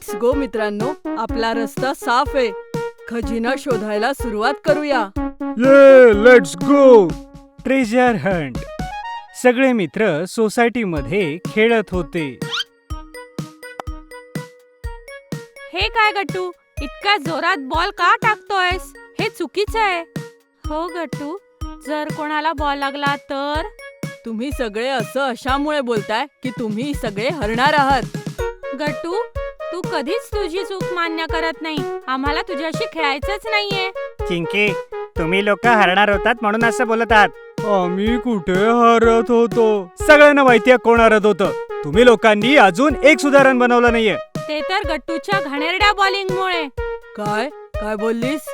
Let's go मित्रांनो, आपला रस्ता साफ आहे. खजिना शोधायला सुरुवात करूया. ये लेट्स गो. Treasure Hunt. सगळे मित्र सोसायटीमध्ये खेळत होते. हे काय गट्टू, इतक्या जोरात बॉल का टाकतोयस? हे चुकीचं आहे. हो गट्टू, जर कोणाला बॉल लागला तर? तुम्ही सगळे असं अशामुळे बोलताय की तुम्ही सगळे हरणार आहात. गट्टू, तू कधीच तुझी चूक मान्य करत नाही. आम्हाला तुझ्याशी खेळायचंच नाहीये. चिंकी, तुम्ही लोक हरणार होतात म्हणून असं बोलत आहात. आम्ही कुठे हरत होतो? सगळ्यांना माहितीये कोण हरत होतं. तुम्ही लोकांनी अजून एक सुधारण बनवलं नाहीये. ते तर गट्टूच्या घाणेरड्या बॉलिंगमुळे. काय काय बोललीस?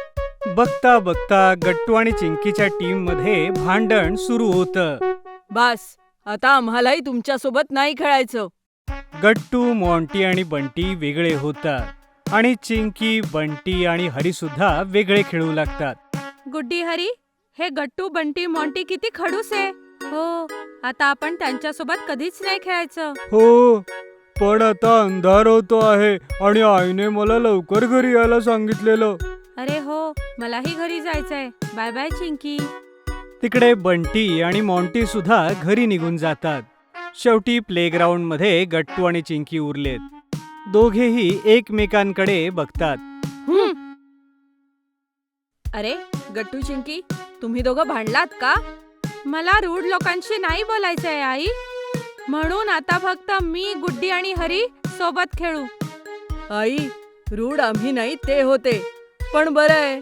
बघता बघता गट्टू आणि चिंकीच्या टीम मध्ये भांडण सुरू होतं. बास, आता आम्हालाही तुमच्या सोबत नाही खेळायचं. गट्टू, मॉन्टी आणि बंटी वेगळे होतात आणि चिंकी, बंटी आणि हरी सुद्धा वेगळे खेळू लागतात. गुड्डी हरी, हे गट्टू, बंटी, मॉन्टी किती खडूस आहे. हो, आता आपण त्यांच्यासोबत कधीच नाही खेळायचं. हो, पण आता अंधार होतो आहे आणि आईने मला लवकर घरी यायला सांगितलेलं. अरे हो, मलाही घरी जायचंय. Bye bye Chinki. तिकडे बंटी आणि मॉन्टी सुद्धा घरी निघून जातात. शेवटी प्लेग्राऊंड मध्ये गट्टू आणि चिंकी उरलेत. दोघेही एकमेकांकडे बघतात. अरे गट्टू, चिंकी, तुम्ही दोघं भांडलात का? मला रूढ लोकांशी नाही बोलायचंय आई, म्हणून आता फक्त मी, गुड्डी आणि हरी सोबत खेळू. आई, रूढ आम्ही नाही ते होते, पण बरं आहे,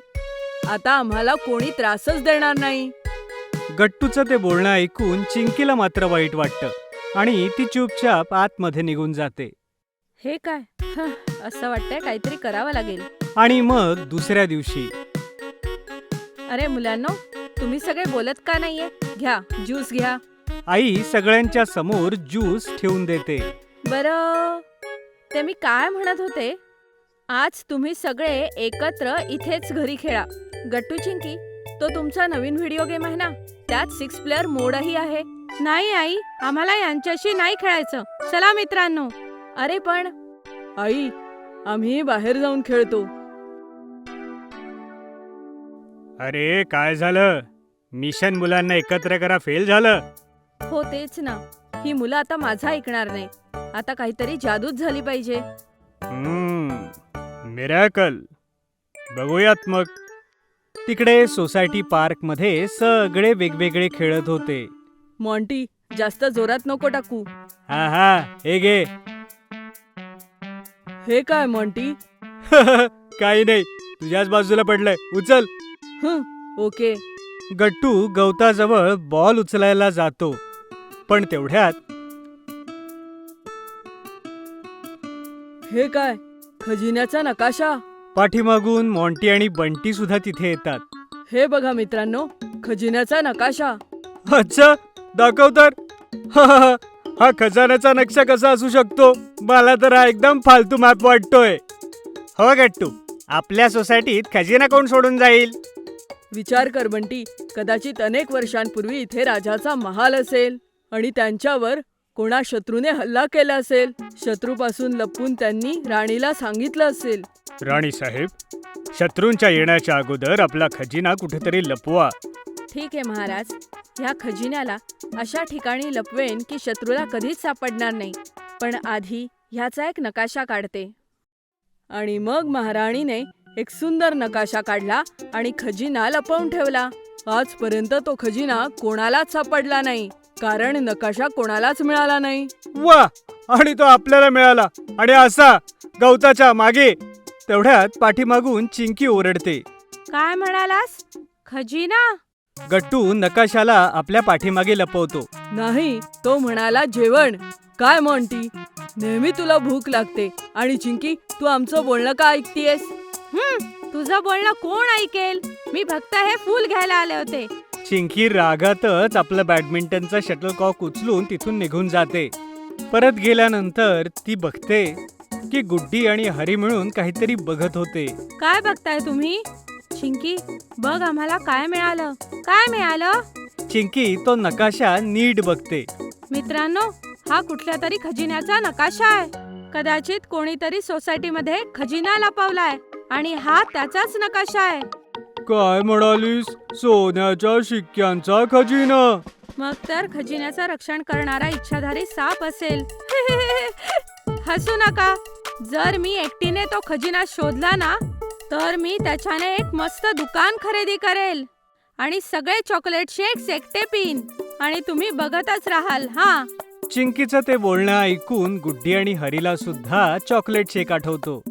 आता आम्हाला कोणी त्रासच देणार नाही. गट्टूचं ते बोलणं ऐकून चिंकीला मात्र वाईट वाटतं आणि ती चुपचाप आतमध्ये निघून जाते. हे काय, असं वाटतंय काहीतरी करावं लागेल. आणि मग दुसऱ्या दिवशी. अरे मुलांनो, तुम्ही सगळे बोलत का नाहीये? घ्या, ज्यूस घ्या. आई सगळ्यांच्या समोर ज्यूस ठेवून देते. बरं, ते मी काय म्हणत होते, आज तुम्ही सगळे एकत्र इथेच घरी खेळा. गट्टू, चिंकी, तो तुमचा नवीन व्हिडिओ गेम आहे ना, त्यात 6 प्लेअर मोडही आहे. नाही आई, आम्हाला यांच्याशी नाही खेळायचं. चला मित्रांनो. अरे पण आई, आम्ही बाहेर जाऊन खेळतो. अरे काय झालं? मिशन मुलांना एकत्र करा फेल झालं. हो तेच ना, ही मुलं आता माझा ऐकणार नाही. आता काहीतरी जादूच झाली पाहिजे. मिरॅकल. बघूयात मग. तिकडे सोसायटी पार्क मध्ये सगळे वेगवेगळे खेळत होते. मॉन्टी, जास्त जोरात नको टाकू. हा, हे घे. हे काय मॉन्टी? काही नाही, तुझ्याच बाजूला पडलंय, उचल. ओके. गट्टू गवताजवळ बॉल उचलायला जातो, पण तेवढ्यात हे काय, खजिन्याचा नकाशा? पाठीमागून मॉन्टी आणि बंटी सुद्धा तिथे येतात. हे बघा मित्रांनो, खजिन्याचा नकाशा. अच्छा, दाखव तर. हा खजान्याचा नक्षा कसा असू शकतो? मला तर हा एकदम फालतू मॅप वाटतोय. हो गट्टू, आपल्या सोसायटीत खजिना कोण सोडून जाईल? विचार कर बंटी, कदाचित अनेक वर्षांपूर्वी इथे राजाचा महाल असेल आणि त्यांच्यावर कोणा शत्रूने हल्ला केला असेल. शत्रूपासून लपून त्यांनी राणीला सांगितलं असेल. राणी साहेब, शत्रूंच्या येण्याच्या अगोदर आपला खजिना कुठेतरी लपवा. ठीक आहे महाराज, ह्या खजिन्याला अशा ठिकाणी लपवेन की शत्रूला कधीच सापडणार नाही. पण आधी ह्याचा एक नकाशा काढते. आणि मग महाराणीने एक सुंदर नकाशा काढला आणि खजिना लपवून ठेवला. आजपर्यंत तो खजिना कोणालाच सापडला नाही, कारण नकाशा कोणालाच मिळाला नाही. वा, आणि तो आपल्याला मिळाला, आणि असा गवताच्या मागे. तेवढ्यात पाठीमागून चिंकी ओरडते. काय म्हणालास? खजिना? गट्टू नकाशाला आपल्या पाठीमागे लपवतो. नाही, तो म्हणाला जेवण. काय मॉन्टी, नेहमी तुला भूक लागते, आणि चिंकी, तू आमचं बोलणं का ऐकतीयस? तुझं बोलणं कोण ऐकेल? मी फक्त हे फूल घ्यायला आले होते. चिंकी रागातच आपलं बॅडमिंटनचा शटलकॉक उचलून तिथून निघून जाते. परत गेल्यानंतर ती बघते की गुड्डी आणि हरी मिळून काहीतरी बघत होते. काय बघताय तुम्ही? चिंकी, बघ आम्हाला काय मिळालं. काय मिळालं? चिंकी तो नकाशा नीट बघते. मित्रांनो, हा कुठल्या तरी खजिन्याचा नकाशा आहे. कदाचित कोणीतरी सोसायटीमध्ये खजिना लपवलाय आणि हा त्याचाच नकाशा आहे. काय म्हणालीस? सोन्याच्या शिक्क्यांचा खजिना? मग तर खजिन्याचं रक्षण करणारा इच्छाधारी साप असेल. हसू नका. जर मी एकटीने तो खजिना शोधला ना, तर मी त्याच्याने एक मस्त दुकान खरेदी करेल आणि सगळे चॉकलेट शेक्स एकटे पिन आणि तुम्ही बघतच राहाल. हा, चिंकीचं ते बोलणं ऐकून गुड्डी आणि हरीला सुद्धा चॉकलेट शेक आठवतो.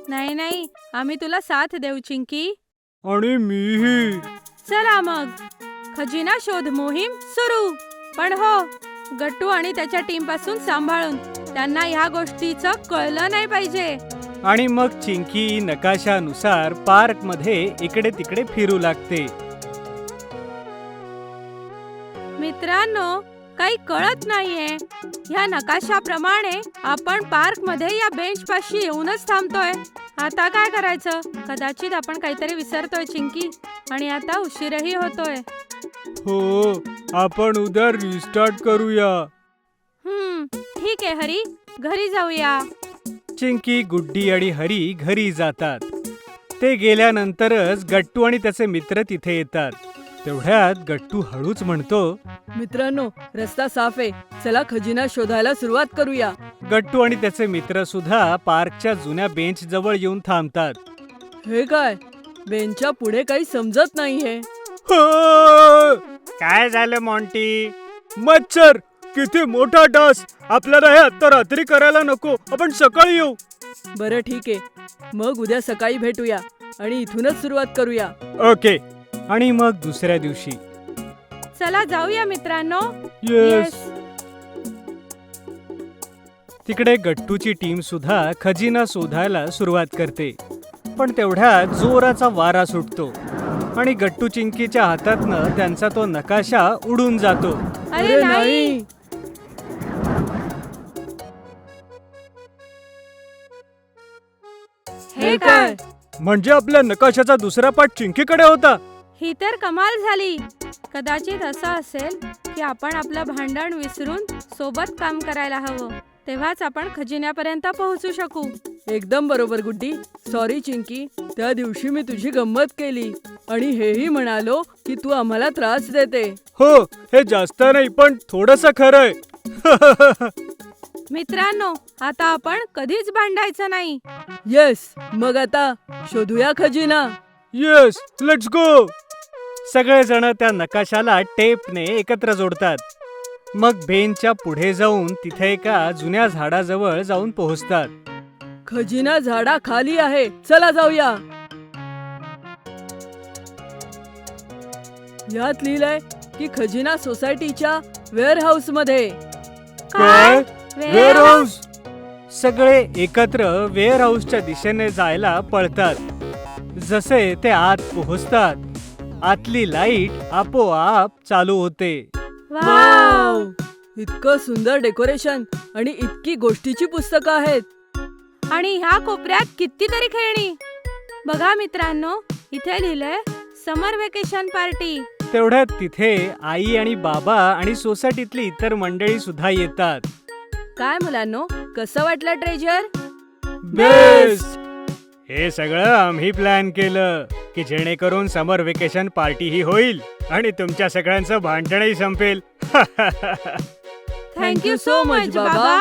नाही नाही, आम्ही तुला साथ देऊ चिंकी. आणि मीही. चला मग, खजिना शोध मोहीम सुरू. पण हो, गट्टू आणि त्याच्या टीम पासून सांभाळून. त्यांना ह्या गोष्टीचं कळलं नाही पाहिजे. आणि मग चिंकी नकाशानुसार पार्क मध्ये इकडे तिकडे फिरू लागते. मित्रांनो, काही कळत नाहीये. ह्या नकाशाप्रमाणे आपण पार्क मध्ये या बेंच पाशी येऊनच थांबतोय. आता काय करायचं? कदाचित आपण काहीतरी विसरतोय चिंकी, आणि आता उशीरही होतोय. हो, आपण उद्या रिस्टार्ट करूया. ठीक आहे हरी, घरी जाऊया. चिंकी, गुड्डी आणि हरी घरी जातात. ते गेल्यानंतरच गट्टू आणि त्याचे मित्र तिथे येतात. तेवढ्यात गट्टू हळूच म्हणतो, मित्रांनो, रस्ता साफ आहे. चला खजिना शोधायला सुरुवात करूया. गट्टू आणि त्याचे मित्र सुद्धा पार्कच्या जुन्या बेंच जवळ येऊन थांबतात. हे काय? बेंचच्या पुढे काही समजत नाहीये. काय झालं मॉन्टी? मच्छर! किती मोठा डास! आपल्याला हे आता रात्री करायला नको, आपण सकाळी येऊ. बरं ठीक आहे, मग उद्या सकाळी भेटूया आणि इथूनच सुरुवात करूया. ओके. आणि मग दुसऱ्या दिवशी. चला जाऊया मित्रांनो. येस. तिकडे गट्टूची टीम सुद्धा खजिना शोधायला सुरुवात करते. पण तेवढ्यात जोराचा वारा सुटतो आणि गट्टू चिंकीच्या हातातनं त्यांचा तो नकाशा उडून जातो. अरे नाही. हे काय? म्हणजे आपल्या नकाशाचा दुसरा पार्ट चिंकीकडे होता. ही तर कमाल झाली. कदाचित असं असेल की आपण आपलं भांडण विसरून सोबत काम करायला हवं. तेव्हाच आपण खजिन्यापर्यंत पोहोचू शकू. एकदम बरोबर गुड्डी. सॉरी चिंकी, त्या दिवशी मी तुझी गंमत केली आणि हेही म्हणालो की तू आम्हाला त्रास देते. हो, हे जास्त नाही पण थोडंसं खरंय. मित्रांनो, आता आपण कधीच भांडायचं नाही. येस, मग आता शोधूया खजिना. Yes, let's go. सगळेजण त्या नकाशाला टेपने एकत्र जोडतात. मग बेंचच्या पुढे जाऊन तिथे एका जुन्या झाडाजवळ जाऊन पोहोचतात. खजिना झाडा खाली आहे, चला जाऊया. यात लिहिलंय की खजिना सोसायटीच्या वेअरहाऊस मध्ये. काय? वेअरहाऊस? सगळे एकत्र वेअरहाऊसच्या दिशेने जायला पळतात. जसे ते आत पोहोचतात, आतली लाईट आपोआप चालू होते. वाव! इतकं सुंदर डेकोरेशन आणि इतकी गोष्टीची पुस्तकं आहेत. आणि ह्या कोपऱ्यात कितीतरी खेळणी. बघा मित्रांनो, इथे लिहिलंय समर वेकेशन पार्टी. तेवढ्यात तिथे आई आणि बाबा आणि सोसायटीतली इतर मंडळी सुद्धा येतात. काय मुलांनो, कसं वाटलं ट्रेजर? बेस्ट! हे सगळं आम्ही प्लॅन केलं की जेणेकरून समर वेकेशन पार्टी ही होईल आणि तुमच्या सगळ्यांचं भांडणही संपेल. थँक्यू सो मच बाबा.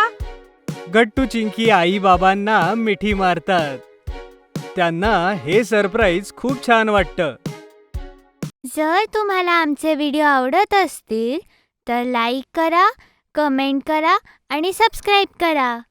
गट्टू चिंकी आई बाबांना मिठी मारतात. त्यांना हे सरप्राईज खूप छान वाटतं. जर तुम्हाला आमचे व्हिडिओ आवडत असतील तर लाईक करा, कमेंट करा आणि सबस्क्राईब करा.